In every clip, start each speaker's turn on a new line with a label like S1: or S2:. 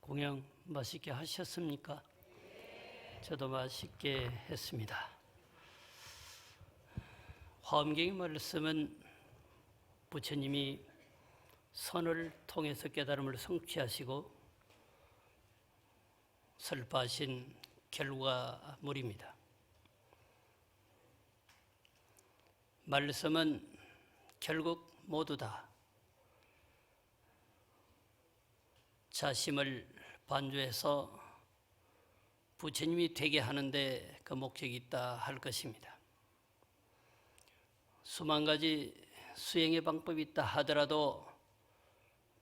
S1: 공양 맛있게 하셨습니까? 저도 맛있게 했습니다. 화엄경의 말씀은 부처님이 선을 통해서 깨달음을 성취하시고 설파하신 결과물입니다. 말씀은 결국 모두 다 자심을 반주해서 부처님이 되게 하는데 그 목적이 있다 할 것입니다. 수만 가지 수행의 방법이 있다 하더라도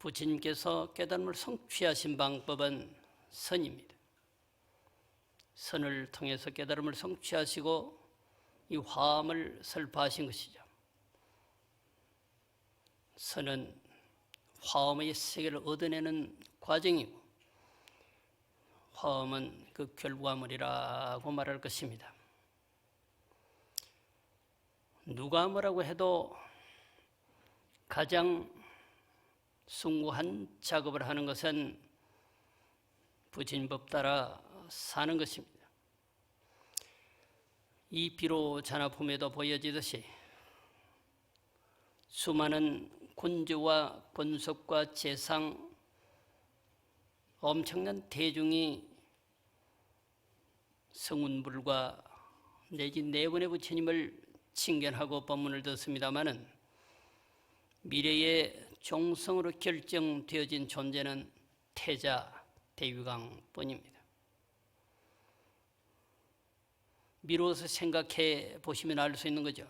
S1: 부처님께서 깨달음을 성취하신 방법은 선입니다. 선을 통해서 깨달음을 성취하시고 이 화엄을 설파하신 것이죠. 선은 화엄의 세계를 얻어내는 과정이고 화엄은 그 결과물이라고 말할 것입니다. 누가 뭐라고 해도 가장 숭고한 작업을 하는 것은 부처님법 따라 사는 것입니다. 이 비로 잔화품에도 보여지듯이 수많은 군주와 권속과 재상, 엄청난 대중이 성운불과 내지 네 번의 부처님을 칭견하고 법문을 듣습니다마는 미래의 종성으로 결정되어진 존재는 태자 대유강뿐입니다. 미루어서 생각해 보시면 알 수 있는 거죠.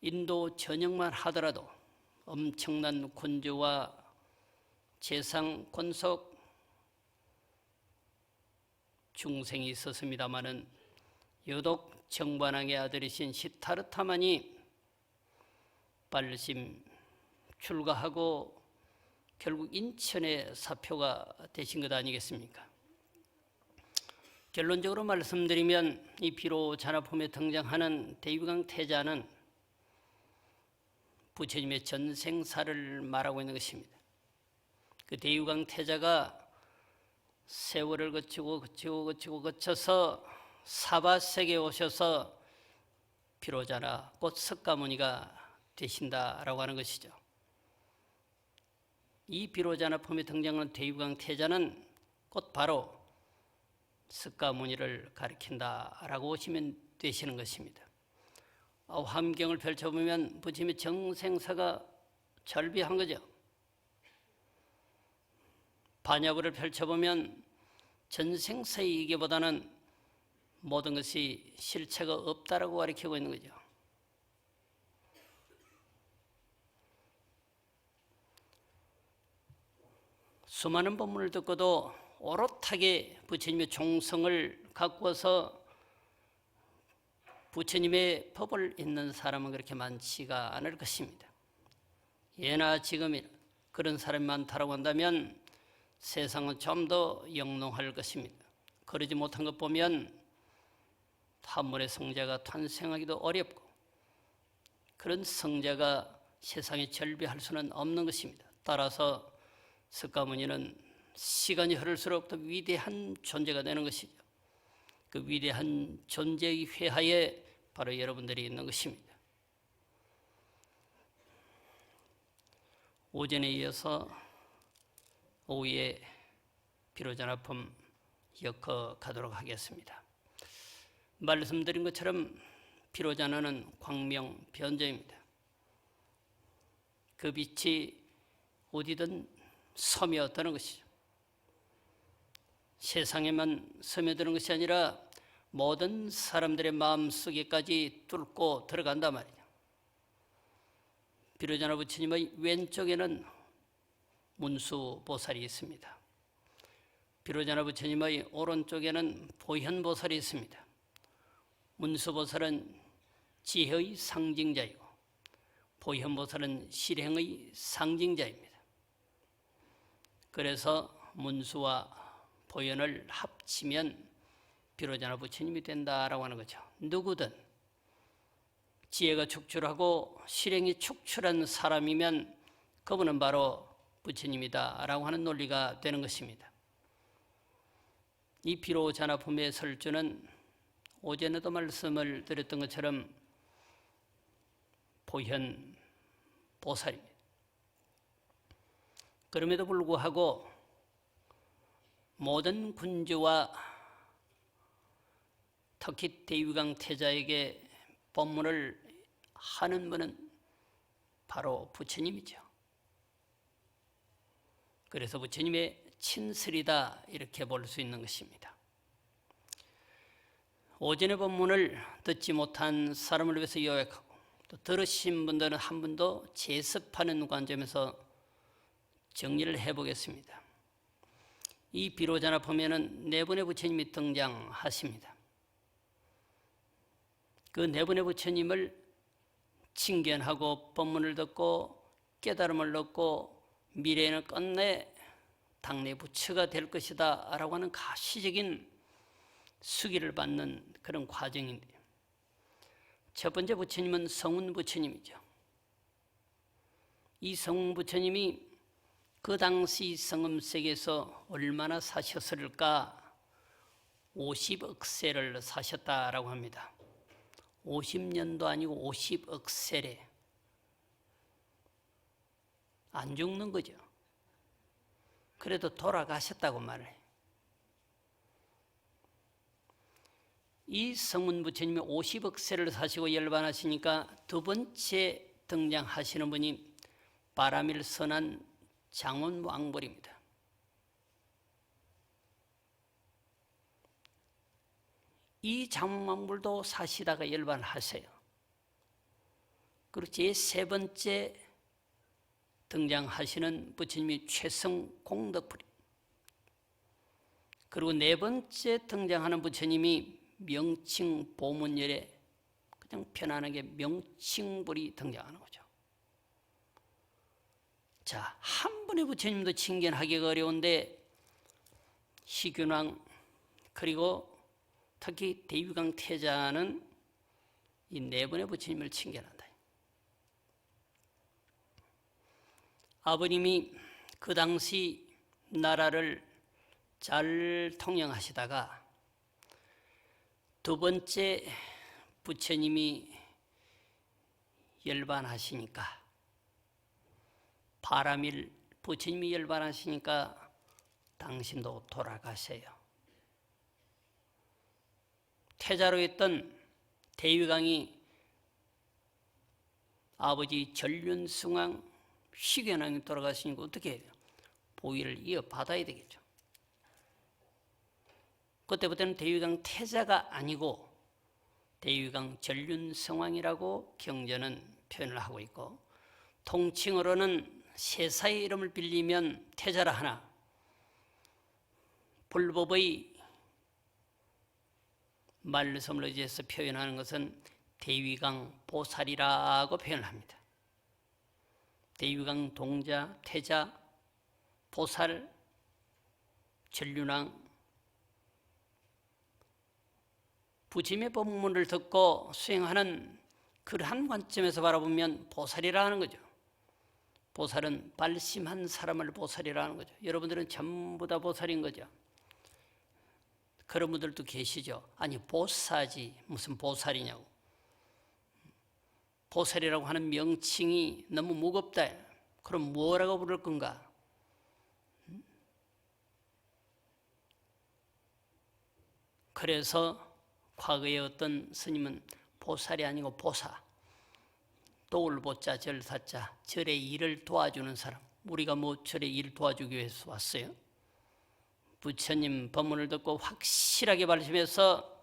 S1: 인도 전역만 하더라도 엄청난 군주와 재상, 권속, 중생이 있었습니다마는 유독 정반왕의 아들이신 시타르타만이 발심 출가하고 결국 인천의 사표가 되신 것 아니겠습니까? 결론적으로 말씀드리면 이 비로 잔화품에 등장하는 대유강 태자는 부처님의 전생사를 말하고 있는 것입니다. 그 대유강 태자가 세월을 거쳐서 사바세계에 오셔서 비로자나 곧 석가모니가 되신다라고 하는 것이죠. 이 비로자나품에 등장하는 대유강 태자는 곧 바로 석가모니를 가리킨다라고 보시면 되시는 것입니다. 화엄경을 펼쳐보면 부처님의 정생사가 절비한 거죠. 반야부를 펼쳐보면 전생사의 이게보다는 모든 것이 실체가 없다라고 가리키고 있는 거죠. 수많은 법문을 듣고도 오롯하게 부처님의 종성을 가꾸어서 부처님의 법을 잇는 사람은 그렇게 많지가 않을 것입니다. 예나 지금이나 그런 사람이 많다고 한다면 세상은 좀 더 영롱할 것입니다. 그러지 못한 것 보면 한물의 성자가 탄생하기도 어렵고 그런 성자가 세상에 절비할 수는 없는 것입니다. 따라서 석가모니는 시간이 흐를수록 더 위대한 존재가 되는 것이죠. 그 위대한 존재의 회하에 바로 여러분들이 있는 것입니다. 오전에 이어서 오후에 비로잔화품 엮어가도록 하겠습니다. 말씀드린 것처럼 비로잔화는 광명 변조입니다. 그 빛이 어디든 스며드는 것이죠. 세상에만 스며드는 것이 아니라 모든 사람들의 마음속에까지 뚫고 들어간단 말이죠. 비로자나 부처님의 왼쪽에는 문수보살이 있습니다. 비로자나 부처님의 오른쪽에는 보현보살이 있습니다. 문수보살은 지혜의 상징자이고 보현보살은 실행의 상징자입니다. 그래서 문수와 보현을 합치면 비로자나 부처님이 된다라고 하는 거죠. 누구든 지혜가 축출하고 실행이 축출한 사람이면 그분은 바로 부처님이다라고 하는 논리가 되는 것입니다. 이 비로자나품의 설주는 오전에도 말씀을 드렸던 것처럼 보현 보살입니다. 그럼에도 불구하고 모든 군주와 특히 대유강 태자에게 법문을 하는 분은 바로 부처님이죠. 그래서 부처님의 친슬이다 이렇게 볼 수 있는 것입니다. 오전의 법문을 듣지 못한 사람을 위해서 요약하고 또 들으신 분들은 한 번 더 재습하는 관점에서 정리를 해보겠습니다. 이 비로자나품에는 네 분의 부처님이 등장하십니다. 그 네 분의 부처님을 칭견하고 법문을 듣고 깨달음을 얻고 미래에는 끝내 당내 부처가 될 것이다 라고 하는 가시적인 수기를 받는 그런 과정인데, 첫 번째 부처님은 성운 부처님이죠. 이 성운 부처님이 그 당시 성음세계에서 얼마나 사셨을까? 50억 세를 사셨다라고 합니다. 50년도 아니고 50억 세래. 안 죽는 거죠. 그래도 돌아가셨다고 말해. 이 성운 부처님이 50억 세를 사시고 열반하시니까 두 번째 등장하시는 분이 바라밀 선한 장원왕벌입니다. 이 장원왕벌도 사시다가 열반하세요. 그리고 제 세 번째 등장하시는 부처님이 최성공덕불입니다. 그리고 네 번째 등장하는 부처님이 명칭보문열에 그냥 편안하게 명칭불이 등장하는 거죠. 자, 한 분의 부처님도 칭견하기가 어려운데 희균왕 그리고 특히 대유강 태자는 이 네 분의 부처님을 칭견한다. 아버님이 그 당시 나라를 잘 통영하시다가 두 번째 부처님이 열반하시니까, 바라밀 부처님이 열반하시니까 당신도 돌아가세요. 태자로 있던 대유강이 아버지 전륜승왕 희견왕이 돌아가시니까 어떻게 해요? 보위를 이어받아야 되겠죠. 그때부터는 대유강 태자가 아니고 대유강 전륜성왕이라고 경전은 표현을 하고 있고, 통칭으로는 세사의 이름을 빌리면 태자라 하나 불법의 말씀을 의지해서 표현하는 것은 대유강 보살이라고 표현을 합니다. 대유강 동자, 태자, 보살, 전륜왕, 부처님의 법문을 듣고 수행하는 그러한 관점에서 바라보면 보살이라 하는 거죠. 보살은 발심한 사람을 보살이라 하는 거죠. 여러분들은 전부 다 보살인 거죠. 그런 분들도 계시죠. 아니 보사지 무슨 보살이냐고. 보살이라고 하는 명칭이 너무 무겁다. 그럼 뭐라고 부를 건가? 그래서 과거에 어떤 스님은 보살이 아니고 보사, 도울 보자 절 사자, 절의 일을 도와주는 사람. 우리가 뭐 절의 일을 도와주기 위해서 왔어요? 부처님 법문을 듣고 확실하게 발심해서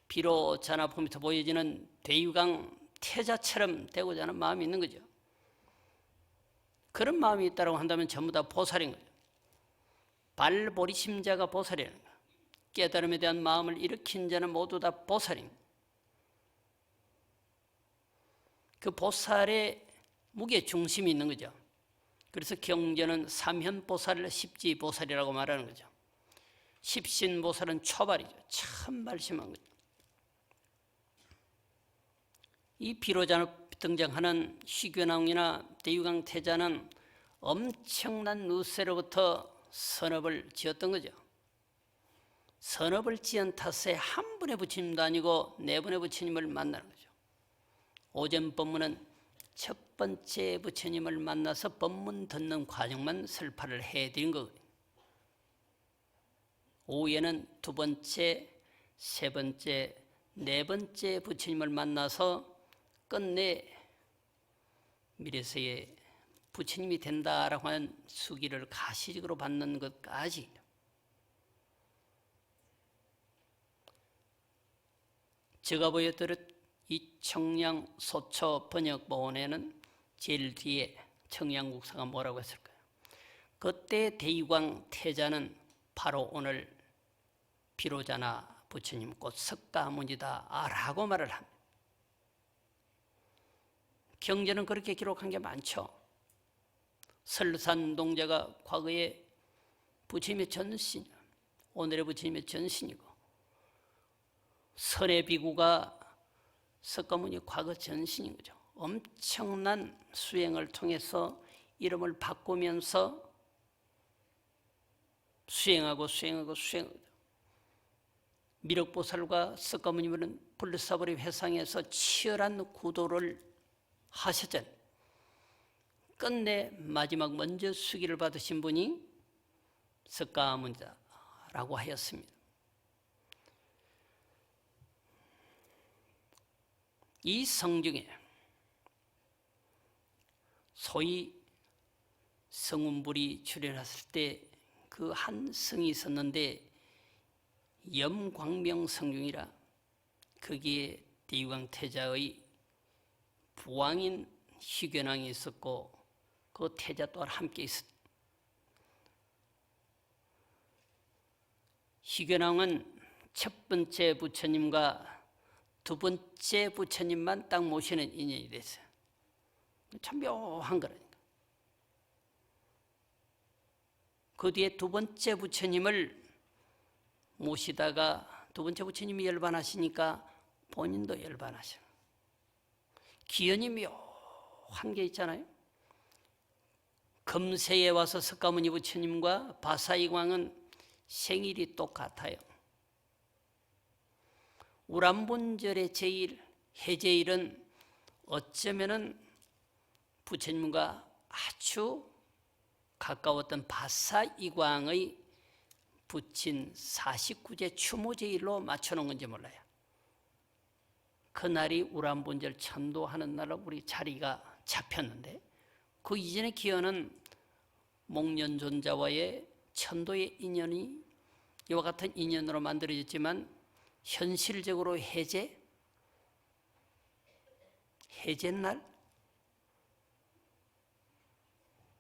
S1: 비로자나품에서 보여지는 대유강 태자처럼 되고자 하는 마음이 있는 거죠. 그런 마음이 있다고 한다면 전부 다 보살인 거죠. 발보리심자가 보살이라는 거예요. 깨달음에 대한 마음을 일으킨 자는 모두 다 보살인 거예요. 그 보살의 무게 중심이 있는 거죠. 그래서 경전은 삼현보살, 십지보살이라고 말하는 거죠. 십신보살은 초발이죠. 참 발심한 거죠. 이 비로자나 등장하는 희견왕이나 대유강 태자는 엄청난 누세로부터 선업을 지었던 거죠. 선업을 지은 탓에 한 분의 부처님도 아니고 네 분의 부처님을 만나는 거죠. 오전 법문은 첫 번째 부처님을 만나서 법문 듣는 과정만 설파를 해드린 거거든요. 오후에는 두 번째, 세 번째, 네 번째 부처님을 만나서 끝내 미래세에 부처님이 된다라고 하는 수기를 가시적으로 받는 것까지 제가 보여드렸 이 청량 소초 번역본에는 제일 뒤에 청량국사가 뭐라고 했을까요? 그때 대유광 태자는 바로 오늘 비로자나 부처님 곧 석가모니다 라고 말을 합니다. 경전은 그렇게 기록한 게 많죠. 설산동자가 과거에 부처님의 전신, 오늘의 부처님의 전신이고, 선해비구가 석가모니 과거 전신인 거죠. 엄청난 수행을 통해서 이름을 바꾸면서 수행하고 미륵보살과 석가모니는 불사버리 회상에서 치열한 구도를 하셨잖아요. 끝내 마지막 먼저 수기를 받으신 분이 석가모니다라고 하였습니다. 이 성중에 소위 성운불이 출현했을 때 그 한 성이 있었는데 염광명 성중이라 거기에 대유광 태자의 부왕인 희견왕이 있었고 그 태자 또한 함께 있었다. 희견왕은 첫 번째 부처님과 두 번째 부처님만 딱 모시는 인연이 됐어요. 참 묘한 거라니까. 그 뒤에 두 번째 부처님을 모시다가 두 번째 부처님이 열반하시니까 본인도 열반하셔. 기연이 묘한 게 있잖아요. 금세에 와서 석가모니 부처님과 바사이광은 생일이 똑같아요. 우람분절의 제일, 해제일은 어쩌면은 부처님과 아주 가까웠던 바사이광의 부친 49제 추모제일로 맞춰놓은 건지 몰라요. 그날이 우람분절 천도하는 날로 우리 자리가 잡혔는데 그 이전의 기원은 목련존자와의 천도의 인연이 이와 같은 인연으로 만들어졌지만 현실적으로 해제날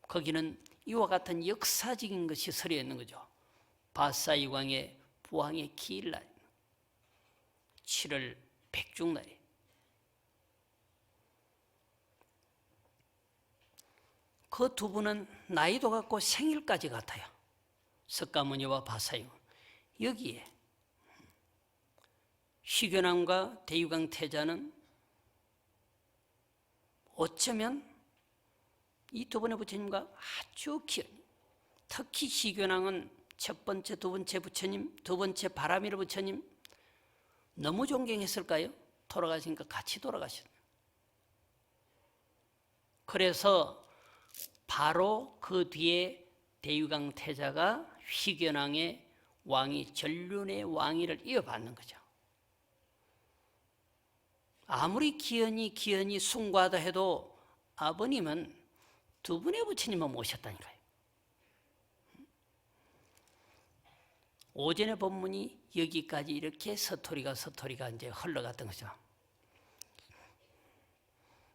S1: 거기는 이와 같은 역사적인 것이 서려 있는 거죠. 바사이광의 부왕의 기일날 7월 백중날이 그 두 분은 나이도 같고 생일까지 같아요. 석가모니와 바사이광. 여기에 희견왕과 대유광 태자는 어쩌면 이 두 분의 부처님과 아주 기연이, 특히 희견왕은 첫 번째, 두 번째 부처님, 두 번째 바라미르 부처님 너무 존경했을까요? 돌아가시니까 같이 돌아가셨어요. 그래서 바로 그 뒤에 대유광 태자가 희견왕의 왕위, 전륜의 왕위를 이어받는 거죠. 아무리 기연이 숭고하다 해도 아버님은 두 분의 부처님만 모셨다니까요. 오전의 법문이 여기까지 이렇게 서토리가 이제 흘러갔던 거죠.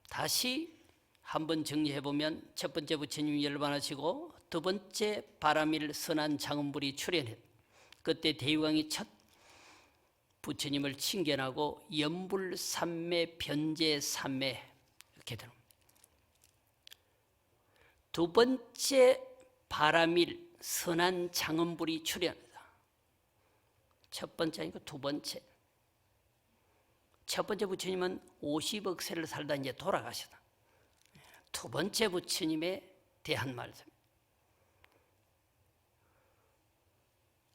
S1: 다시 한번 정리해보면 첫 번째 부처님이 열반하시고 두 번째 바라밀 선한 장엄불이 출현했. 그때 대유광이 첫 부처님을 칭견하고 연불삼매 변제삼매 이렇게 되는 겁니다. 두 번째 바라밀 선한 장엄불이 출현합니다. 첫 번째 아니고 두 번째. 첫 번째 부처님은 50억 세를 살다 이제 돌아가셨다. 두 번째 부처님의 대한 말씀입니다.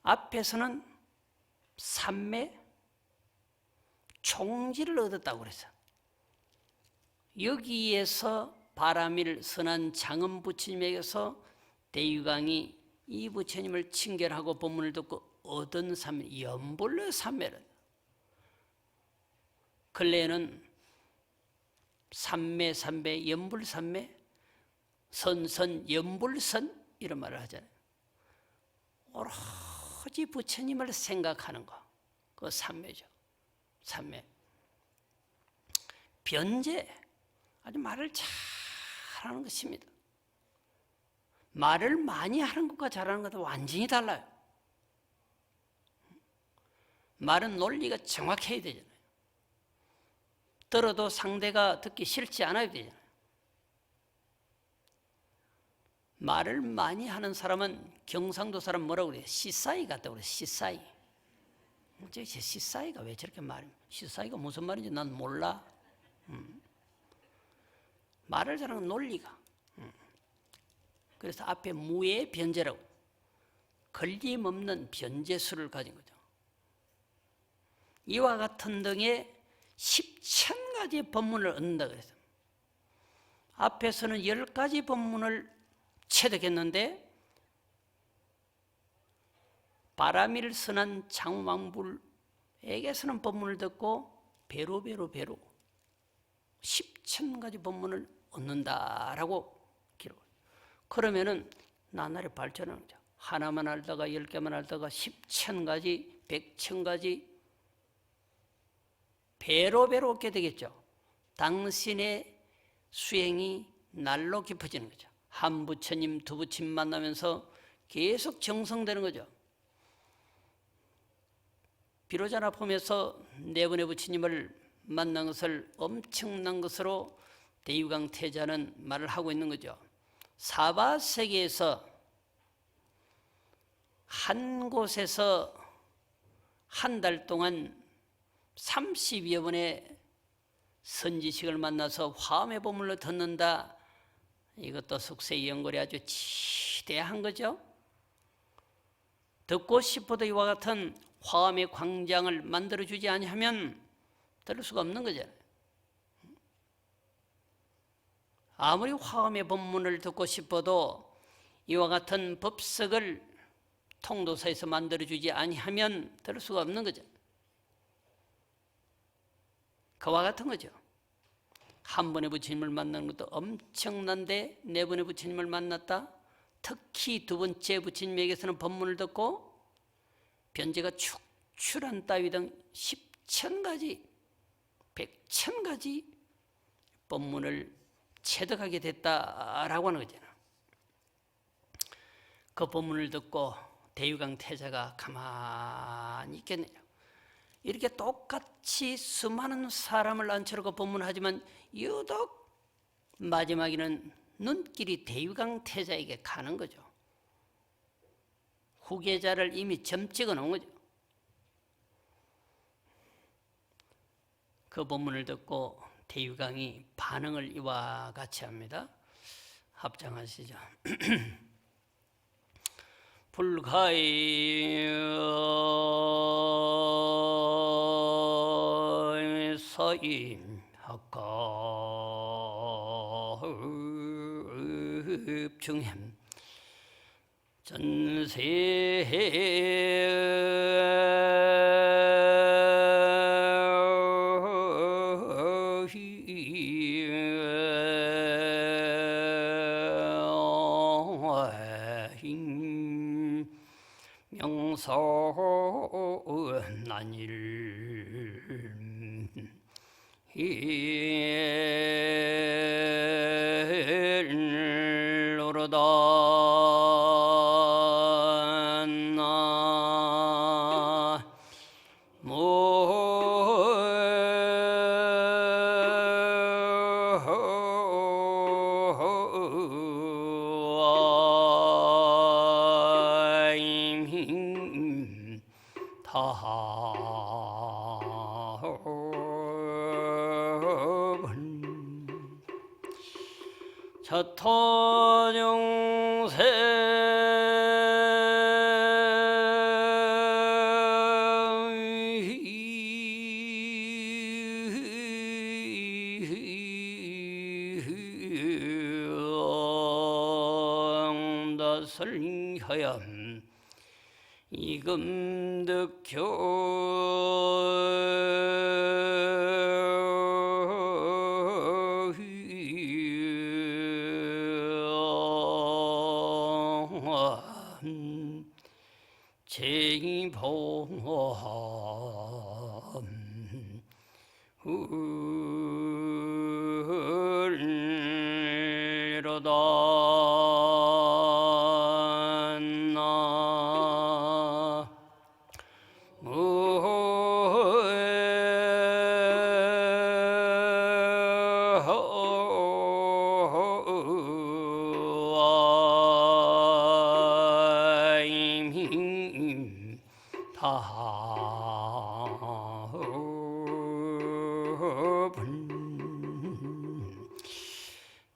S1: 앞에서는 삼매 총지를 얻었다고 그랬어요. 여기에서 바라밀 선한 장엄 부처님에게서 대유강이 이 부처님을 칭결하고 법문을 듣고 얻은 삼매, 연불 삼매를, 근래에는 삼매, 삼배, 연불 삼매, 선선, 연불선 이런 말을 하잖아요. 오로지 부처님을 생각하는 거, 그 삼매죠. 삼매. 변제, 아주 말을 잘하는 것입니다. 말을 많이 하는 것과 잘하는 것도 완전히 달라요. 말은 논리가 정확해야 되잖아요. 들어도 상대가 듣기 싫지 않아야 되잖아요. 말을 많이 하는 사람은 경상도 사람 뭐라고 그래요? 시사이 같다고 그래요. 시사이. 시사이가 왜 저렇게 말해? 시사이가 무슨 말인지 난 몰라. 말을 잘하는 논리가. 그래서 앞에 무의 변제라고, 걸림없는 변제수를 가진 거죠. 이와 같은 등의 10,000가지 법문을 얻는다 그랬어요. 앞에서는 10가지 법문을 체득했는데 바라밀 선한 장왕불에게서는 법문을 듣고 배로 10,000가지 법문을 얻는다라고 기록을. 그러면은 나날이 발전하는 거죠. 하나만 알다가 10개만 알다가 10,000가지, 100,000가지 배로 얻게 되겠죠. 당신의 수행이 날로 깊어지는 거죠. 한 부처님, 두 부처님 만나면서 계속 정성되는 거죠. 비로자나품에서 네 분의 부처님을 만난 것을 엄청난 것으로 대유강 태자는 말을 하고 있는 거죠. 사바세계에서 한 곳에서 한 달 동안 30여 번의 선지식을 만나서 화엄의 법문을 듣는다. 이것도 숙세의 연골이 아주 지대한 거죠. 듣고 싶어도 이와 같은 화엄의 광장을 만들어주지 아니하면 들을 수가 없는 거잖아요. 아무리 화엄의 법문을 듣고 싶어도 이와 같은 법석을 통도사에서 만들어주지 아니하면 들을 수가 없는 거죠. 그와 같은 거죠. 한 번의 부처님을 만나는 것도 엄청난데 네 번의 부처님을 만났다. 특히 두 번째 부처님에게서는 법문을 듣고 변제가 축출한 따위 등 10,000가지, 100,000가지 법문을 체득하게 됐다라고 하는 거잖아요. 그 법문을 듣고 대유강 태자가 가만히 있겠느냐. 이렇게 똑같이 수많은 사람을 앉혀놓고 법문하지만 유독 마지막에는 눈길이 대유강 태자에게 가는 거죠. 후계자를 이미 점 찍어 놓은 거죠. 그 법문을 듣고 대유강이 반응을 이와 같이 합니다. 합장하시죠. 불가이 서인학가흡중햄 전세 난일 일로로다 설하염 이금득교 제보험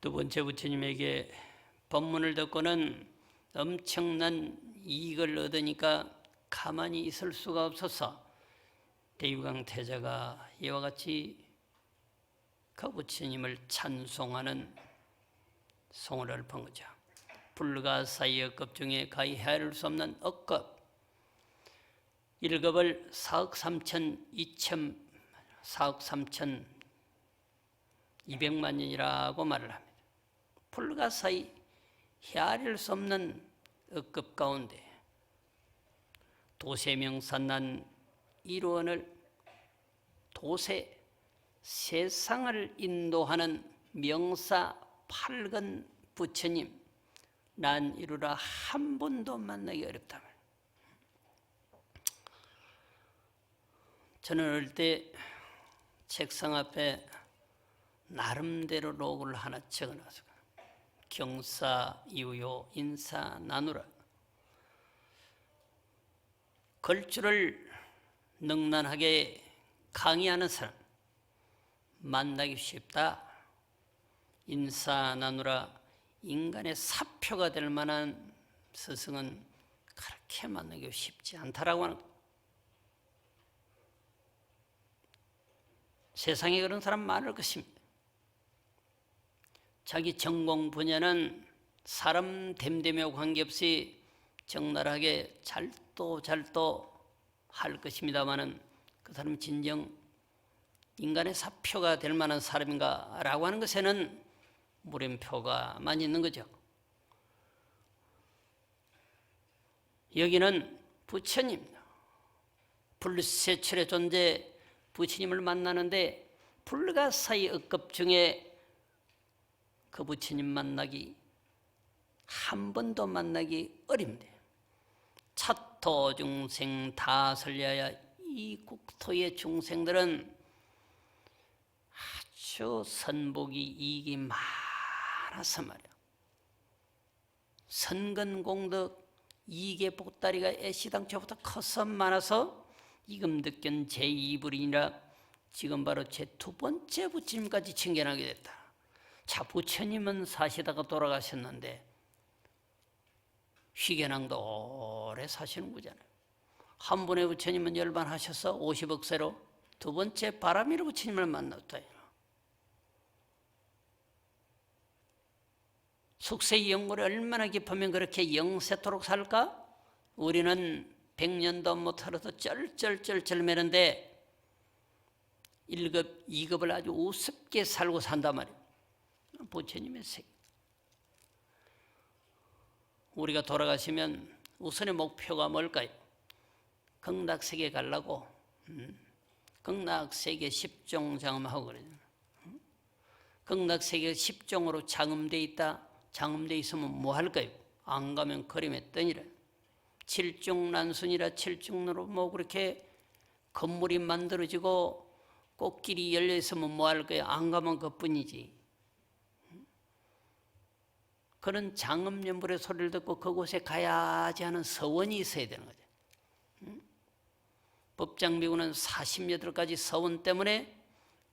S1: 두 번째 부처님에게 법문을 듣고는 엄청난 이익을 얻으니까 가만히 있을 수가 없어서 대유강 태자가 이와 같이 그 부처님을 찬송하는 송을 읊은 거죠. 불가사의 억급 중에 가히 헤아릴 수 없는 억급 1급을 4억 3,200만 년이라고 말을 합니다. 불가사의 헤아릴 수 없는 억급 가운데 도세명산난 일원을 도세 세상을 인도하는 명사 8근 부처님 난 이루라 한 번도 만나기 어렵다. 저는 어릴 때 책상 앞에 나름대로 로고를 하나 적어놨어요. 경사 이우요 인사 나누라. 글줄을 능란하게 강의하는 사람 만나기 쉽다. 인사 나누라. 인간의 사표가 될 만한 스승은 그렇게 만나기 쉽지 않다라고 하는 것. 세상에 그런 사람 많을 것입니다. 자기 전공 분야는 사람 됨됨이와 관계없이 적나라하게 잘도 할 것입니다마는 그 사람은 진정 인간의 사표가 될 만한 사람인가 라고 하는 것에는 물음표가 많이 있는 거죠. 여기는 부처님, 불세출의 존재 부처님을 만나는데 불가사의 억급 중에 그 부처님 만나기 한 번도 만나기 어렵네. 차토 중생 다 설려야 이 국토의 중생들은 아주 선복이 이익이 많아서 말이야. 선근공덕 이익의 보따리가 애시당초부터 커서 많아서 이금득견 제2불이니라 지금 바로 제 두 번째 부처님까지 칭견하게 됐다. 자, 부처님은 사시다가 돌아가셨는데 희견왕도 오래 사시는 거잖아요. 한 분의 부처님은 열반하셔서 50억 세로 두 번째 바라미르 부처님을 만났다. 숙세의 영물이 얼마나 깊으면 그렇게 영세토록 살까? 우리는 100년도 못 살아도 쩔쩔쩔쩔 매는데 1급, 2급을 아주 우습게 살고 산단 말이에요. 부처님의 세계. 우리가 돌아가시면 우선의 목표가 뭘까요? 극락세계 가려고 극락세계 10종 장엄하고 그래요. 극락세계 10종으로 장엄되어 있다. 장엄되어 있으면 뭐 할까요? 안 가면 그림에 떠니라. 7종 난순이라 7종으로 뭐 그렇게 건물이 만들어지고 꽃길이 열려 있으면 뭐 할까요? 안 가면 그뿐이지. 그런 장엄연불의 소리를 듣고 그곳에 가야지 하는 서원이 있어야 되는 거죠. 법장비구는 48가지 서원 때문에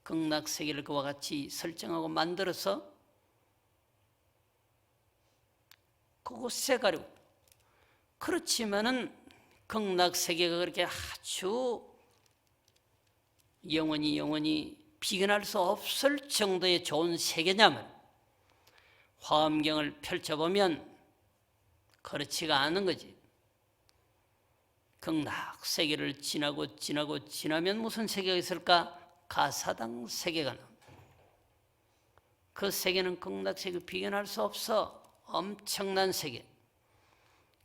S1: 극락세계를 그와 같이 설정하고 만들어서 그곳에 가려고. 그렇지만은 극락세계가 그렇게 아주 영원히 비견할 수 없을 정도의 좋은 세계냐면 화엄경을 펼쳐보면 그렇지가 않은 거지. 극락세계를 지나면 무슨 세계가 있을까? 가사당 세계가 나옵니다. 그 세계는 극락세계 비견할 수 없어. 엄청난 세계.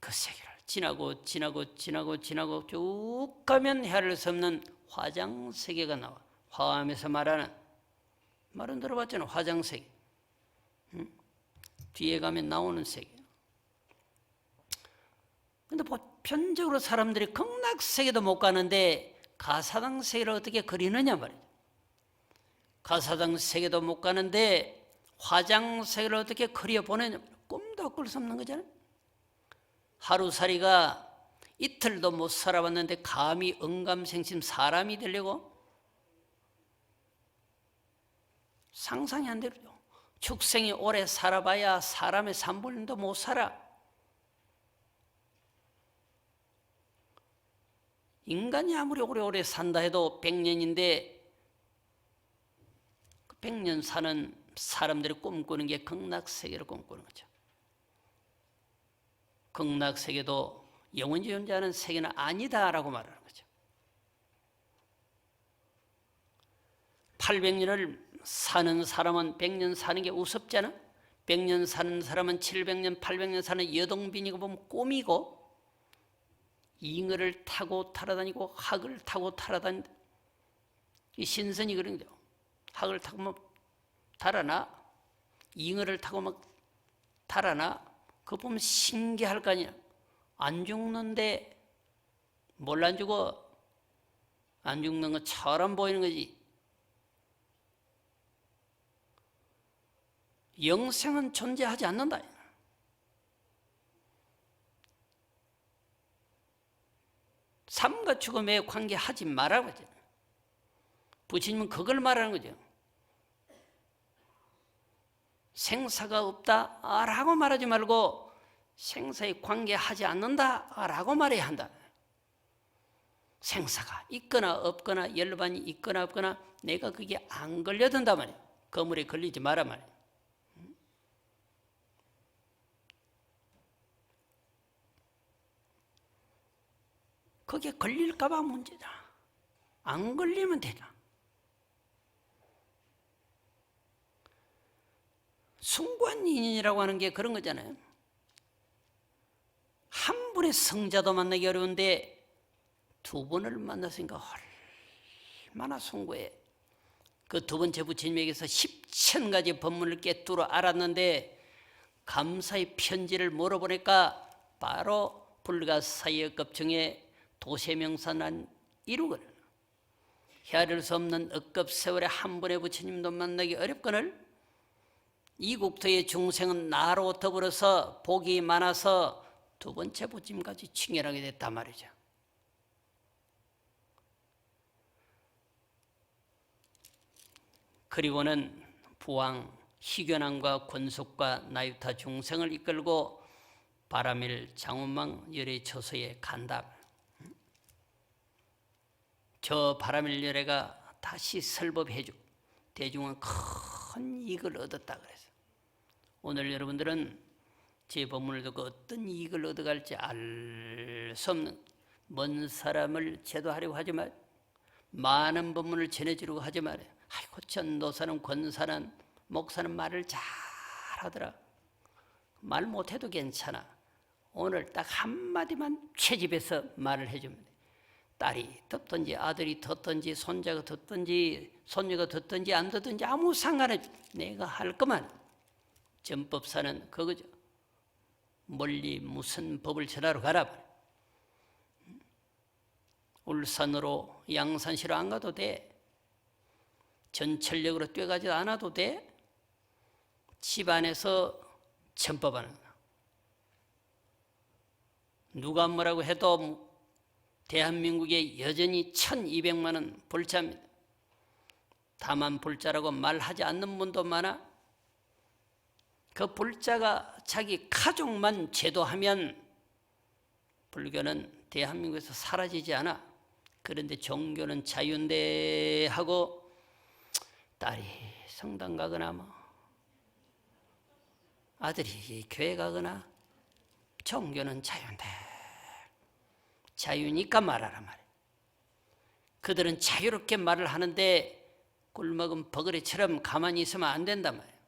S1: 그 세계를 지나고 쭉 가면 헤아릴 수 없는 화장세계가 나와. 화엄에서 말하는, 말은 들어봤잖아. 화장세계. 뒤에 가면 나오는 세계. 근데 보편적으로 사람들이 극락세계도 못 가는데 가사당 세계를 어떻게 그리느냐 말이죠. 가사당 세계도 못 가는데 화장세계를 어떻게 그려보느냐. 꿈도 꿀 수 없는 거잖아요. 하루살이가 이틀도 못 살아봤는데 감히 언감생심 사람이 되려고? 상상이 안 되죠. 축생이 오래 살아봐야 사람의 3분도 못 살아. 인간이 아무리 오래 산다 해도 100년인데 100년 사는 사람들이 꿈꾸는 게 극락세계를 꿈꾸는 거죠. 극락세계도 영원히 존재하는 세계는 아니다라고 말하는 거죠. 800년을 사는 사람은 100년 사는 게 우습잖아. 100년 사는 사람은 700년, 800년 사는 여동빈이고 보면 꿈이고, 잉어를 타고 타러다니고 학을 타고 타러다닌다. 이 신선이 그런 거죠. 학을 타고 막 달아나, 잉어를 타고 막 달아나. 그거 보면 신기할 거 아니야. 안 죽는데 뭘 안 죽어? 안 죽는 것처럼 보이는 거지. 영생은 존재하지 않는다. 삶과 죽음에 관계하지 말라고 하잖아요. 부처님은 그걸 말하는 거죠. 생사가 없다라고 말하지 말고 생사에 관계하지 않는다라고 말해야 한다. 생사가 있거나 없거나 열반이 있거나 없거나 내가 그게 안 걸려든다 말이야. 거물에 걸리지 마라 말이야. 그게 걸릴까 봐 문제다. 안 걸리면 되잖아. 숭관인연이라고 하는 게 그런 거잖아요. 한 분의 성자도 만나기 어려운데 두 분을 만났으니까 얼마나 숭고해. 그 두 번째 부처님에게서 10,000가지 법문을 꿰뚫어 알았는데 감사의 편지를 물어보니까 바로 불가사의급중에 도세명산한 이루거든. 헤아릴 수 없는 억겁세월에 한 분의 부처님도 만나기 어렵거늘 이 국토의 중생은 나로 더불어서 복이 많아서 두 번째 부처님까지 칭열하게 됐단 말이죠. 그리고는 부왕 희견왕과 권숙과 나유타 중생을 이끌고 바라밀 장원망 열의 처소에 간다. 저 바라밀 열애가 다시 설법해주고 대중은 큰 이익을 얻었다 그래서 오늘 여러분들은 제 법문을 듣고 어떤 이익을 얻어갈지 알 수 없는 먼 사람을 제도하려고 하지 말, 많은 법문을 전해주려고 하지 말아요. 아이고 전도사는 권사는 목사는 말을 잘하더라. 말 못해도 괜찮아. 오늘 딱 한마디만 채집해서 말을 해주면 돼. 딸이 듣든지 아들이 듣든지 손자가 듣든지 손녀가 듣든지 안 듣든지 아무 상관없이 내가 할 것만. 전법사는 그거죠. 멀리 무슨 법을 전하러 가라. 울산으로 양산시로 안 가도 돼. 전철역으로 뛰어가지도 않아도 돼. 집안에서 전법하는 거야. 누가 뭐라고 해도 대한민국에 여전히 1200만 원 불자입니다. 다만 불자라고 말하지 않는 분도 많아. 그 불자가 자기 가족만 제도하면 불교는 대한민국에서 사라지지 않아. 그런데 종교는 자유인데 하고 딸이 성당 가거나 뭐 아들이 교회 가거나 종교는 자유인데 자유니까 말하라 말이야. 그들은 자유롭게 말을 하는데 꿀먹은 버그레처럼 가만히 있으면 안 된단 말이야.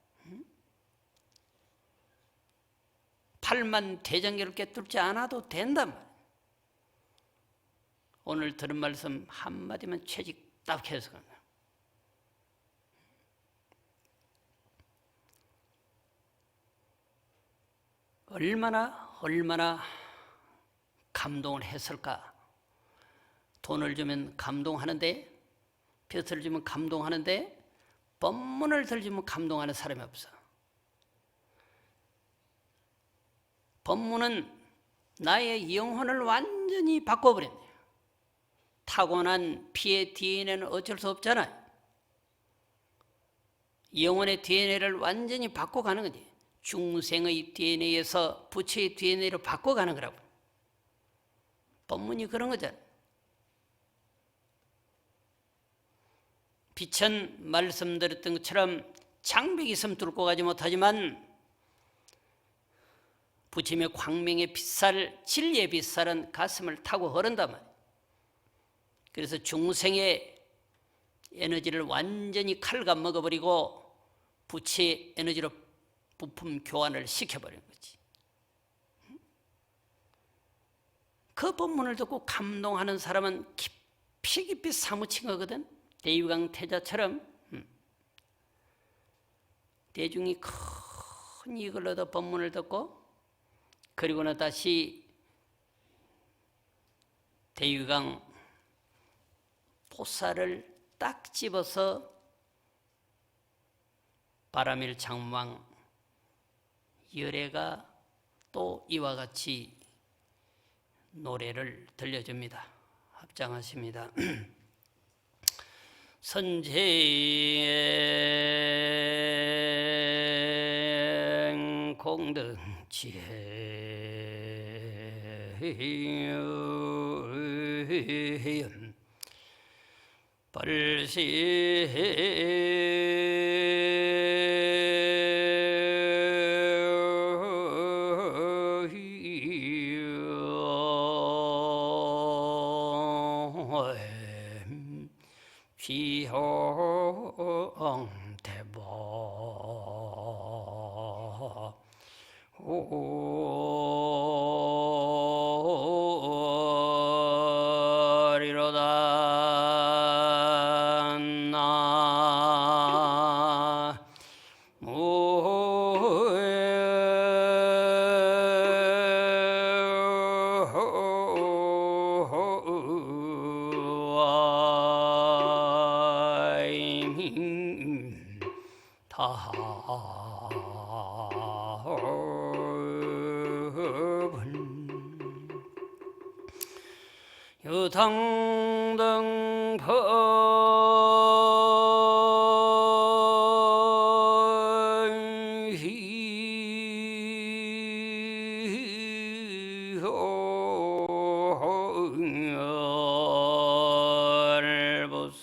S1: 팔만 대장경을 꿰뚫지 않아도 된단 말이야. 오늘 들은 말씀 한마디만 채직 딱 해서 간다. 얼마나 감동을 했을까. 돈을 주면 감동하는데, 벼슬을 주면 감동하는데, 법문을 들주면 감동하는 사람이 없어. 법문은 나의 영혼을 완전히 바꿔버립니다. 타고난 피의 DNA는 어쩔 수 없잖아요. 영혼의 DNA를 완전히 바꿔가는 거지. 중생의 DNA에서 부처의 DNA로 바꿔가는 거라고. 법문이 그런 거잖아. 빛은 말씀드렸던 것처럼 장벽이 있으면 뚫고 가지 못하지만 부처님의 광명의 빛살, 진리의 빛살은 가슴을 타고 흐른단 말이에요. 그래서 중생의 에너지를 완전히 칼감 먹어버리고 부처의 에너지로 부품 교환을 시켜버리는 거지. 그 법문을 듣고 감동하는 사람은 깊이 사무친 거거든. 대유강 태자처럼 대중이 큰 이익을 얻어 법문을 듣고 그리고는 다시 대유강 포사를 딱 집어서 바람일 장왕 열애가 또 이와 같이 노래를 들려줍니다. 합장하십니다. 선생 공등지혜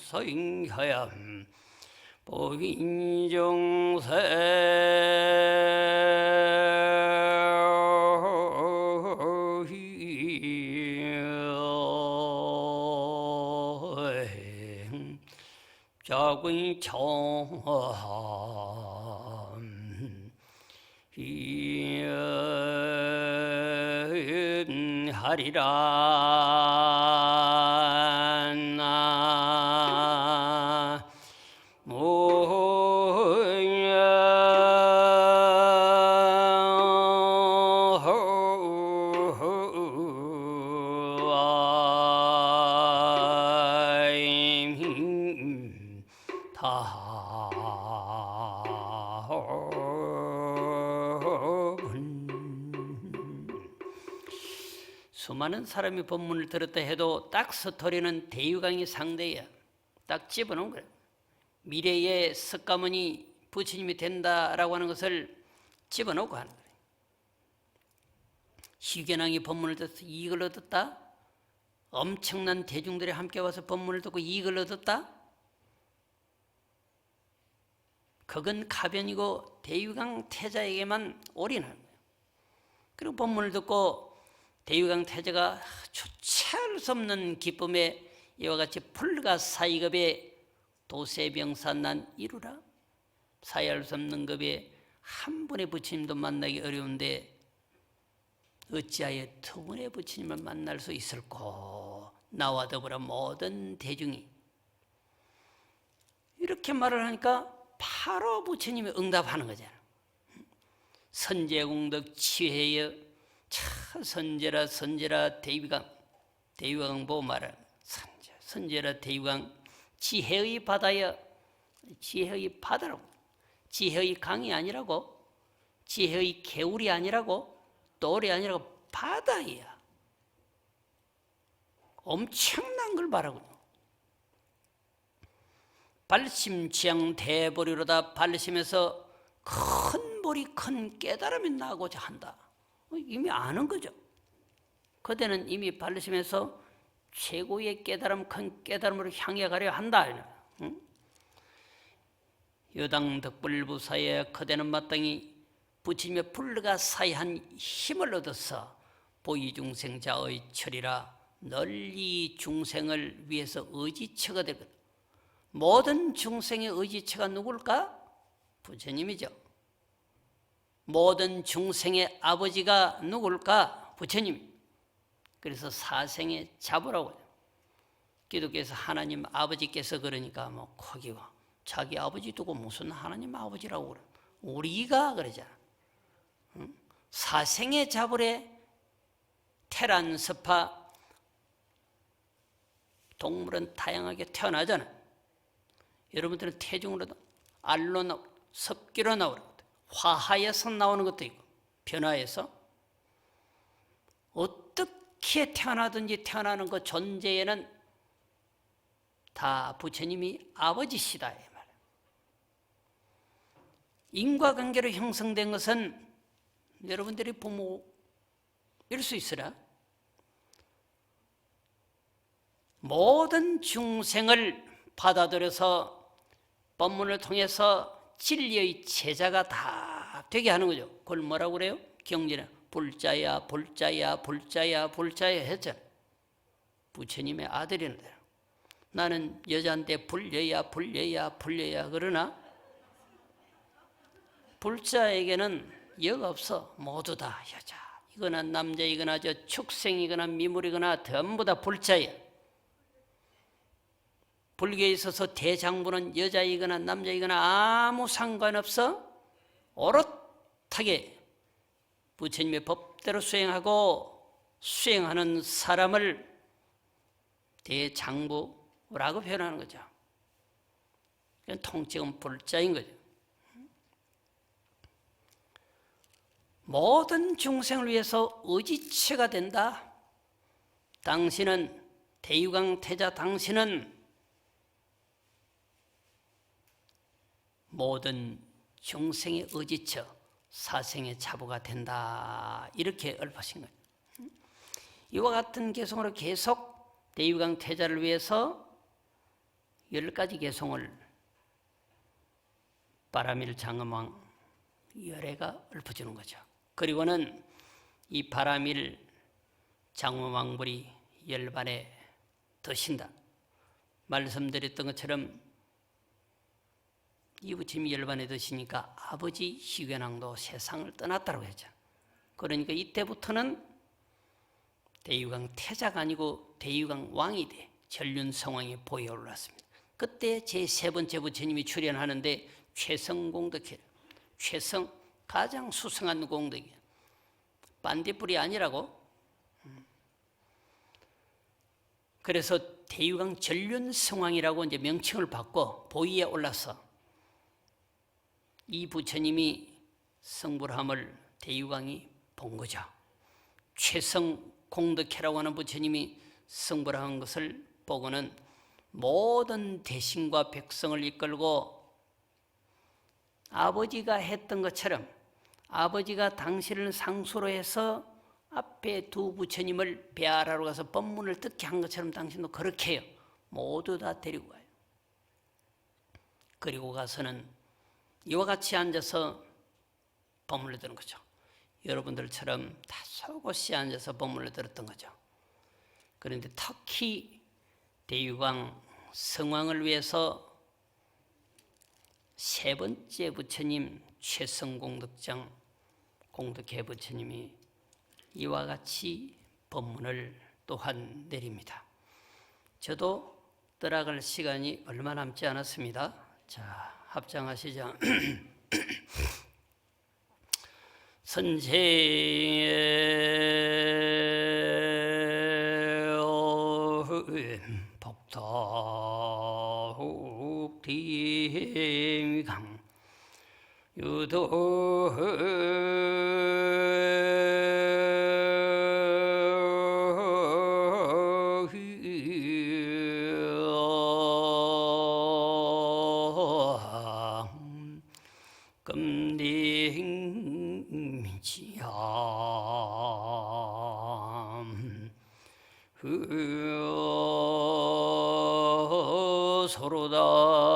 S1: 서인하얌 보인정세 자군청 하리라 나 수많은 사람이 법문을 들었다 해도 딱 스토리는 대유강이 상대야. 딱 집어넣은 거야. 미래의 석가모니 부처님이 된다라고 하는 것을 집어넣고 하는 거예요. 희귀왕이 법문을 듣고 이익을 얻었다? 엄청난 대중들이 함께 와서 법문을 듣고 이익을 얻었다? 그건 가변이고 대유강 태자에게만 올인하는 거예요. 그리고 법문을 듣고 대유강 태자가 주체할 수 없는 기쁨에 이와 같이 불가사의급에 도세병사난 이루라. 사회할 수 없는 급에 한 분의 부처님도 만나기 어려운데 어찌하여 두 분의 부처님을 만날 수 있을꼬. 나와 더불어 모든 대중이 이렇게 말을 하니까 바로 부처님이 응답하는 거잖아. 선제공덕 치회여 차 선제라 선제라 대유강 보고 말하는 선제라 대유강 지혜의 바다여. 지혜의 바다라고. 지혜의 강이 아니라고. 지혜의 개울이 아니라고. 돌이 아니라고. 바다야. 엄청난 걸 말하군요. 발심지향 대보리로다. 발심에서 큰 보리 큰 깨달음이 나고자 한다. 이미 아는 거죠. 그때는 이미 발심에서 최고의 깨달음 큰 깨달음으로 향해 가려 한다. 응? 여당 덕불부사에 그대는 마땅히 부처님의 불가사의한 힘을 얻어서 보이중생자의 철이라 널리 중생을 위해서 의지처가 되거든. 모든 중생의 의지처가 누굴까? 부처님이죠. 모든 중생의 아버지가 누굴까? 부처님. 그래서 사생의 자부라고 해요. 기독교에서 하나님 아버지께서 그러니까 뭐 거기와 자기 아버지 두고 무슨 하나님 아버지라고 그래. 우리가 그러잖아. 응? 사생의 자불에 테란 스파 동물은 다양하게 태어나잖아. 여러분들은 태중으로도 알로 나오고 섭기로 나오는 것도 화하에서 나오는 것도 있고 변화해서 어떻게 태어나든지 태어나는 그 존재에는 다 부처님이 아버지시다 이 말이에요. 인과관계로 형성된 것은 여러분들이 부모일 수 있으라 모든 중생을 받아들여서 법문을 통해서 진리의 제자가 다 되게 하는 거죠. 그걸 뭐라고 그래요? 경전에 불자야 불자야 불자야 불자야 했잖아요. 부처님의 아들이는데 나는 여자인데 불려야 불려야 불려야 그러나 불자에게는 역 없어. 모두 다 여자. 이거나 남자 이거나 저 축생이거나 미물이거나 전부 다 불자야. 불교에 있어서 대장부는 여자이거나 남자이거나 아무 상관없어. 오롯하게 부처님의 법대로 수행하는 사람을 대장부라고 표현하는 거죠. 통칭은 불자인 거죠. 모든 중생을 위해서 의지체가 된다. 당신은 대유강 태자 당신은 모든 중생의 의지처 사생의 자부가 된다. 이렇게 읊으신 거예요. 이와 같은 개성으로 계속 대유강 태자를 위해서 10가지 개성을 바라밀 장엄왕 열애가 읊어주는 거죠. 그리고는 이 바라밀 장엄왕불이 열반에 드신다. 말씀드렸던 것처럼 이 부처님이 열반에 드시니까 아버지 희귀왕도 세상을 떠났다고 했죠. 그러니까 이때부터는 대유강 태자가 아니고 대유강 왕이 돼 전륜성왕이 보여 올랐습니다. 그때 제3번째 부처님이 출연하는데 최성공덕이에요. 최성 가장 수성한 공덕이에요. 반딧불이 아니라고. 그래서 대유강 전륜성왕이라고 이제 명칭을 받고 보위에 올라서 이 부처님이 성불함을 대유강이 본 거죠. 최성공덕회라고 하는 부처님이 성불한 것을 보고는 모든 대신과 백성을 이끌고 아버지가 했던 것처럼 아버지가 당신을 상수로 해서 앞에 두 부처님을 배하러 가서 법문을 듣게 한 것처럼 당신도 그렇게 해요. 모두 다 데리고 가요. 그리고 가서는 이와 같이 앉아서 법문을 듣는 거죠. 여러분들처럼 다 속옷이 앉아서 법문을 들었던 거죠. 그런데 특히 대유광 성왕을 위해서 세 번째 부처님 최성공덕장 공덕회 부처님이 이와 같이 법문을 또한 내립니다. 저도 떠나갈 시간이 얼마 남지 않았습니다. 자, 합장하시죠. 선제 복덕대강 유도 금딩지암 서로다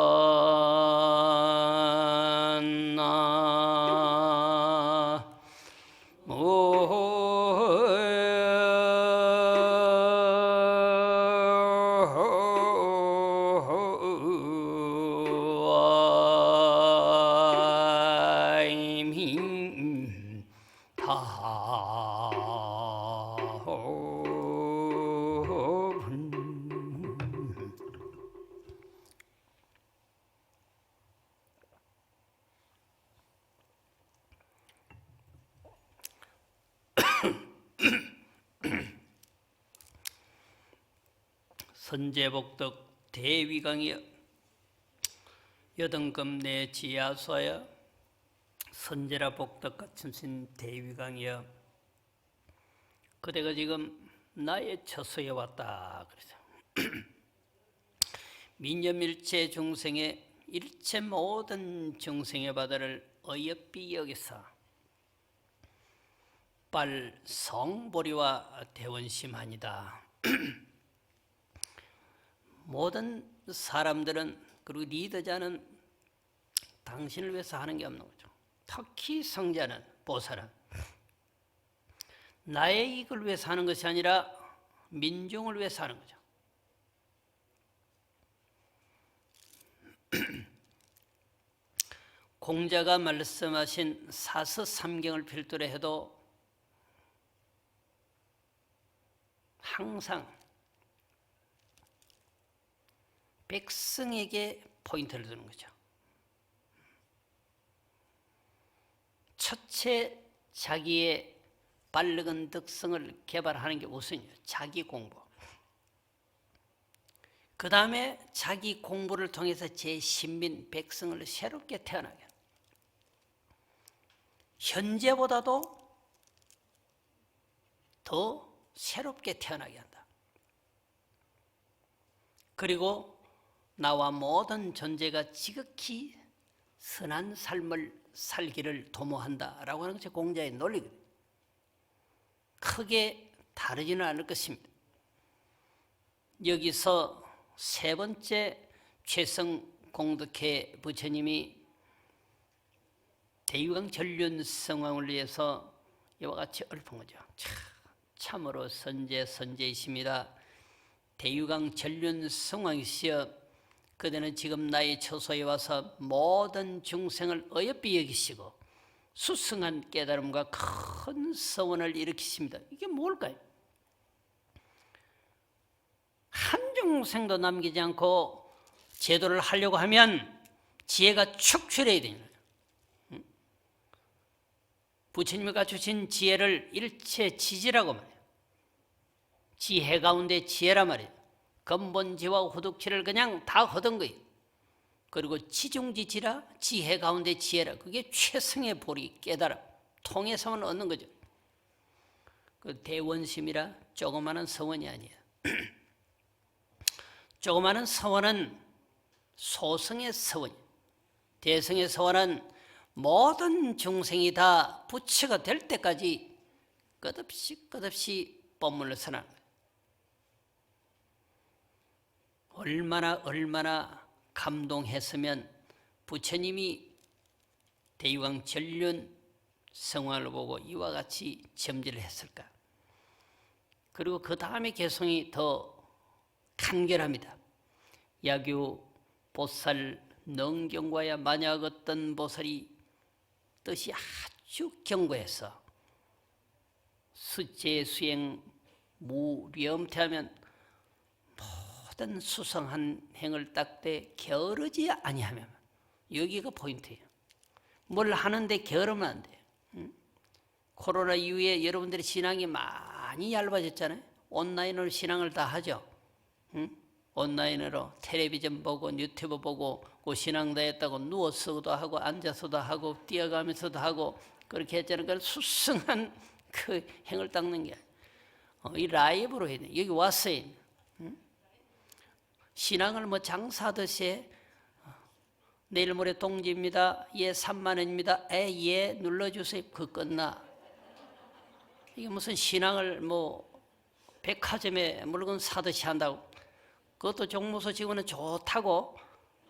S1: 선제복덕 대위강이여 여등급 내 지하수하여 선제라 복덕 같은 대위강이여 그대가 지금 나의 처소에 왔다 그래서 민념일체 중생의 일체 모든 중생의 바다를 어여삐 여기서 빨성보리와 대원심하니다. 모든 사람들은 그리고 리더자는 당신을 위해서 하는 게 없는 거죠. 특히 성자는 보살은 나의 이익을 위해서 하는 것이 아니라 민중을 위해서 하는 거죠. 공자가 말씀하신 사서삼경을 필두로 해도 항상 백성에게 포인트를 두는 거죠. 첫째 자기의 발력은 덕성을 개발하는 게 우선이에요. 자기 공부. 그 다음에 자기 공부를 통해서 제 신민 백성을 새롭게 태어나게. 현재보다도 더 새롭게 태어나게 한다. 그리고 나와 모든 존재가 지극히 선한 삶을 살기를 도모한다라고 하는 것이 공자의 논리거든요. 크게 다르지는 않을 것입니다. 여기서 세 번째 최성공덕회 부처님이 대유강 전륜성왕을 위해서 이와 같이 읊은 거죠. 참으로 선제이십니다. 대유강 전륜성왕이시여 그대는 지금 나의 처소에 와서 모든 중생을 어여삐 여기시고 수승한 깨달음과 큰 서원을 일으키십니다. 이게 뭘까요? 한 중생도 남기지 않고 제도를 하려고 하면 지혜가 축출해야 됩니다. 부처님이 주신 지혜를 일체 지지라고 말해요. 지혜 가운데 지혜란 말이에요. 근본지와 후득치를 그냥 다 얻은 거예요. 그리고 지중지지라 지혜 가운데 지혜라. 그게 최승의 보리 깨달음 통해서만 얻는 거죠. 그 대원심이라 조그마한 서원이 아니에요. 조그마한 서원은 소승의 서원이에요. 대승의 서원은 모든 중생이 다 부처가 될 때까지 끝없이 법문을 선하는 거예요. 얼마나 감동했으면 부처님이 대유강 전륜 성황을 보고 이와 같이 점지를 했을까. 그리고 그 다음에 개성이 더 간결합니다. 야규 보살 능경과야 만약 어떤 보살이 뜻이 아주 견고해서 수제 수행 무렴퇴하면 모든 수성한 행을 닦되 게으르지 아니하면, 여기가 포인트예요. 뭘 하는데 게으르면 안 돼요. 코로나 이후에 여러분들의 신앙이 많이 얇아졌잖아요. 온라인으로 신앙을 다 하죠. 온라인으로 텔레비전 보고 유튜브 보고 그 신앙 다 했다고 누워서도 하고 앉아서도 하고 뛰어가면서도 하고 그렇게 했잖아요. 그 수승한 그 행을 닦는 게 이 라이브로 해야 돼. 여기 왔어요. 신앙을 뭐 장사하듯이 내일 모레 동지입니다. 예 3만 원입니다. 예 눌러주세요. 그 끝나. 이게 무슨 신앙을 뭐 백화점에 물건 사듯이 한다고. 그것도 종무소 직원은 좋다고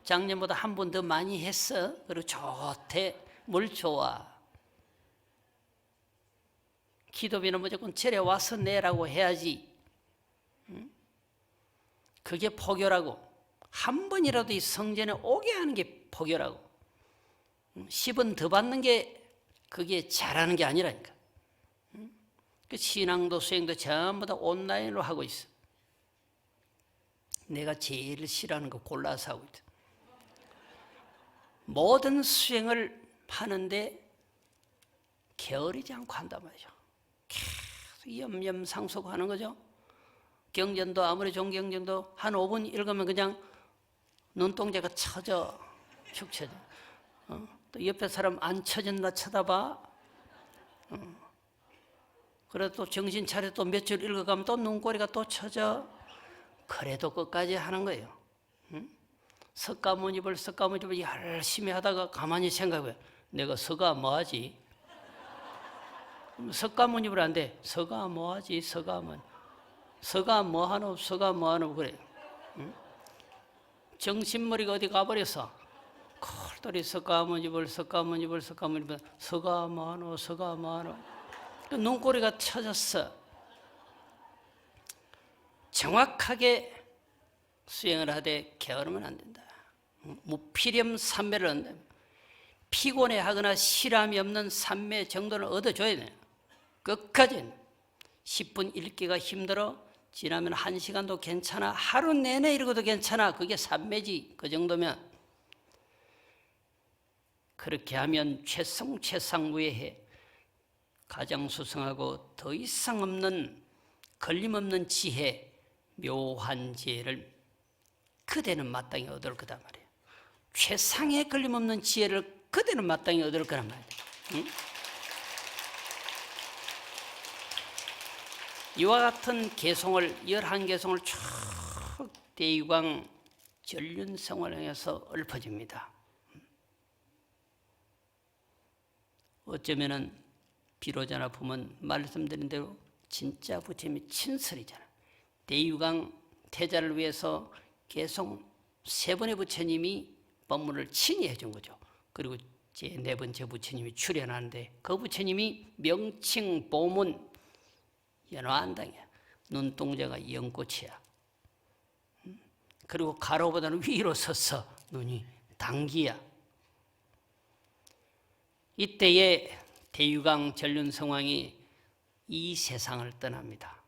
S1: 작년보다 한 번 더 많이 했어. 그리고 좋대. 뭘 좋아. 기도비는 무조건 절에 와서 내라고 해야지. 그게 포교라고. 한 번이라도 이 성전에 오게 하는 게 포교라고. 10원 더 받는 게 그게 잘하는 게 아니라니까. 그 신앙도 수행도 전부 다 온라인으로 하고 있어. 내가 제일 싫어하는 거 골라서 하고 있다. 모든 수행을 하는데 게으르지 않고 한단 말이죠. 계속 염염상속하는 거죠. 경전도 아무리 종경전도 한 5분 읽으면 그냥 눈동자가 쳐져, 축 쳐져. 또 옆에 사람 안 쳐진다 쳐다봐. 그래도 또 정신 차려 또 몇 줄 읽어가면 또 눈꼬리가 또 쳐져. 그래도 끝까지 하는 거예요. 석가모니불 열심히 하다가 가만히 생각해. 내가 서가 뭐하지? 석가모니불 안 돼. 서가 뭐하지? 서가 뭐하노 그래. 정신머리가 어디 가버렸어. 콜돌이 석가모니불 서가 뭐하노. 눈꼬리가 쳐졌어. 정확하게 수행을 하되 게으르면 안 된다. 무피렴 삼매를 얻는다. 피곤해하거나 실함이 없는 삼매 정도를 얻어줘야 돼요. 끝까지 10분 읽기가 힘들어 지나면 1시간도 괜찮아. 하루 내내 읽어도 괜찮아. 그게 삼매지. 그 정도면. 그렇게 하면 최상무예해. 가장 수성하고 더 이상 없는 걸림없는 지혜, 묘한 지혜를 그대는 마땅히 얻을 거단 말이에요. 최상의 걸림없는 지혜를 그대는 마땅히 얻을 거란 말이에요. 응? 이와 같은 개송을 11개송을 쭉 대유광 전륜성원에서 읊어집니다. 어쩌면은 비로자나 보면 말씀드린 대로 진짜 부처님이 친설이잖아요. 대유광 태자를 위해서 개송 3번의 부처님이 법문을 친히 해준 거죠. 그리고 제 4번째 부처님이 출연하는데 그 부처님이 명칭 보문 연화안당이야. 눈동자가 연꽃이야. 그리고 가로보다는 위로 서서 눈이 당기야. 이때에 대유광 전륜성왕이 이 세상을 떠납니다.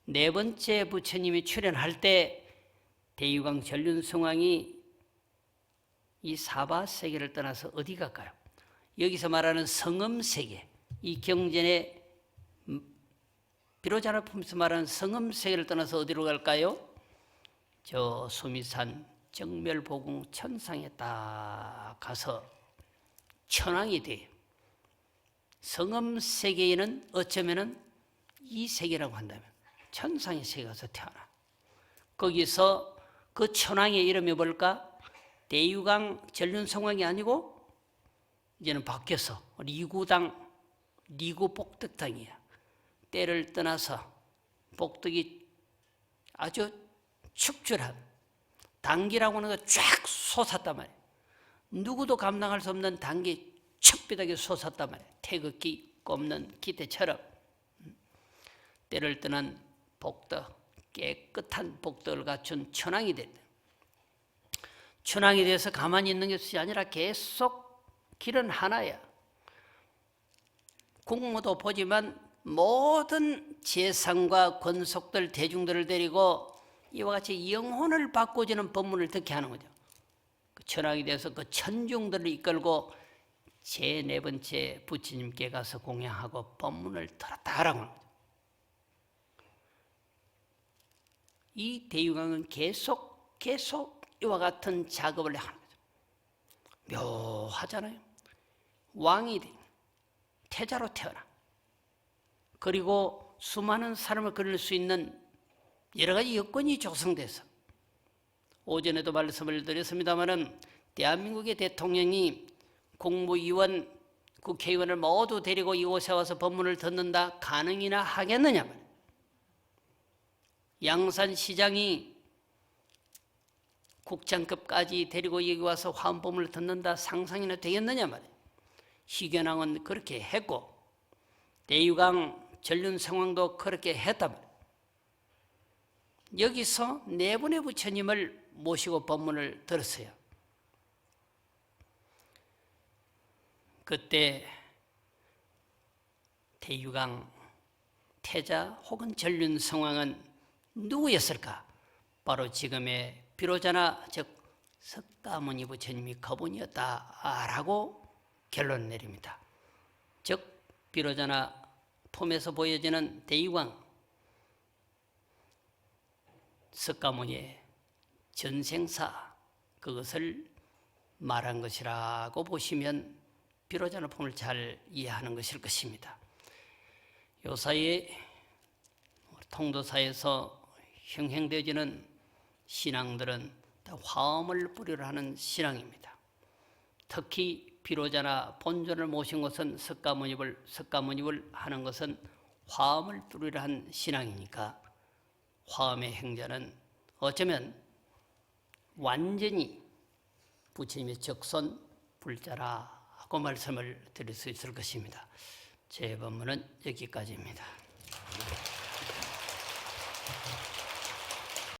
S1: 4번째 부처님이 출연할 때 대유광 전륜성왕이 이 사바세계를 떠나서 어디 갈까요? 여기서 말하는 성음세계, 이 경전에 비로자나 품에서 말하는 성음세계를 떠나서 어디로 갈까요? 저 수미산 정멸보궁 천상에 딱 가서 천왕이 돼요. 성음세계에는 어쩌면은 이 세계라고 한다면 천상의 세계에 가서 태어나. 거기서 그 천왕의 이름이 뭘까? 대유광 전륜성왕이 아니고 이제는 바뀌어서 리구 복덕당이야. 때를 떠나서 복덕이 아주 축출한 단기라고 하는 거 쫙 솟았단 말이에요. 누구도 감당할 수 없는 단기 척비하게 솟았단 말이에요. 태극기 꼽는 기대처럼. 때를 떠난 복덕, 깨끗한 복덕을 갖춘 천황이 된다. 천황이 돼서 가만히 있는 것이 아니라 계속 길은 하나야. 국무도 보지만 모든 재상과 권속들, 대중들을 데리고 이와 같이 영혼을 바꿔주는 법문을 듣게 하는 거죠. 그 천황이 돼서 그 천중들을 이끌고 제4번째 부처님께 가서 공양하고 법문을 들었다라고 하는 거죠. 이 대유강은 계속 이와 같은 작업을 하는 거죠. 묘하잖아요. 왕이 돼. 태자로 태어나. 그리고 수많은 사람을 그릴 수 있는 여러 가지 여건이 조성돼서, 오전에도 말씀을 드렸습니다마는 대한민국의 대통령이 국무위원, 국회의원을 모두 데리고 이곳에 와서 법문을 듣는다 가능이나 하겠느냐 말이에요. 양산시장이 국장급까지 데리고 여기 와서 화엄법문을 듣는다 상상이나 되겠느냐 말이에요. 희견왕은 그렇게 했고 대유강 전륜성왕도 그렇게 했단 말이에요. 여기서 네 분의 부처님을 모시고 법문을 들었어요. 그때 대유강 태자 혹은 전륜성왕은 누구였을까? 바로 지금의 비로자나 즉 석가모니 부처님이 그분이었다라고 결론을 내립니다. 즉 비로자나 폼에서 보여지는 대유강 석가모니의 전생사, 그것을 말한 것이라고 보시면 비로자나 폼을 잘 이해하는 것일 것입니다. 요사이에 통도사에서 형행되어지는 신앙들은 다 화엄을 뿌리려 하는 신앙입니다. 특히 비로자나 본尊을 모신 것은 석가모니를 하는 것은 화엄을 뿌리려 한 신앙이니까 화엄의 행자는 어쩌면 완전히 부처님의 적손 불자라고 말씀을 드릴 수 있을 것입니다. 제 법문은 여기까지입니다.